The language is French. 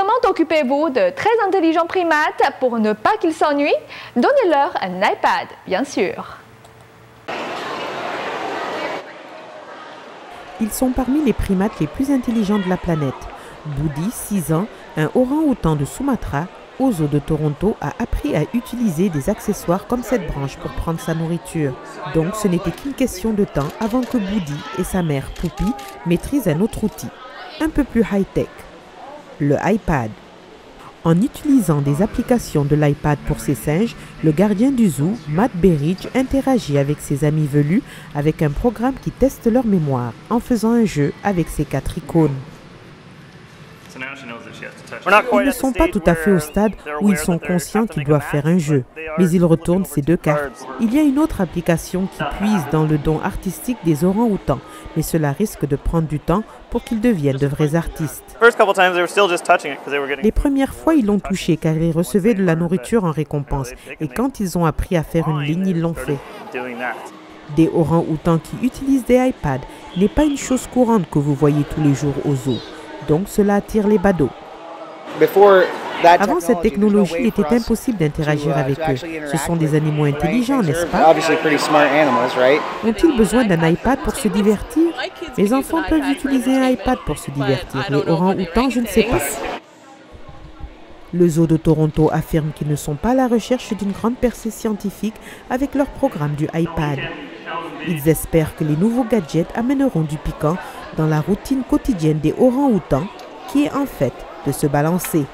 Comment occupez-vous de très intelligents primates pour ne pas qu'ils s'ennuient? Donnez-leur un iPad, bien sûr. Ils sont parmi les primates les plus intelligents de la planète. Boudi, 6 ans, un orang-outan de Sumatra, au zoo de Toronto, a appris à utiliser des accessoires comme cette branche pour prendre sa nourriture. Donc ce n'était qu'une question de temps avant que Boudi et sa mère Poupie maîtrisent un autre outil, un peu plus high-tech, le iPad. En utilisant des applications de l'iPad pour ses singes, le gardien du zoo, Matt Berridge, interagit avec ses amis velus avec un programme qui teste leur mémoire en faisant un jeu avec ses 4 icônes. Ils ne sont pas tout à fait au stade où ils sont conscients qu'ils doivent faire un jeu, mais ils retournent ces 2 cartes. Il y a une autre application qui puise dans le don artistique des orang-outans, mais cela risque de prendre du temps pour qu'ils deviennent de vrais artistes. Les premières fois, ils l'ont touché car ils recevaient de la nourriture en récompense, et quand ils ont appris à faire une ligne, ils l'ont fait. Des orang-outans qui utilisent des iPads n'est pas une chose courante que vous voyez tous les jours au zoo, donc cela attire les badauds. Avant cette technologie, il était impossible d'interagir avec eux. Ce sont des animaux intelligents, n'est-ce pas? Ont-ils besoin d'un iPad pour se divertir? Les enfants peuvent utiliser un iPad pour se divertir. Les orang-outans, je ne sais pas. Le zoo de Toronto affirme qu'ils ne sont pas à la recherche d'une grande percée scientifique avec leur programme du iPad. Ils espèrent que les nouveaux gadgets amèneront du piquant dans la routine quotidienne des orang-outans, qui est en fait de se balancer.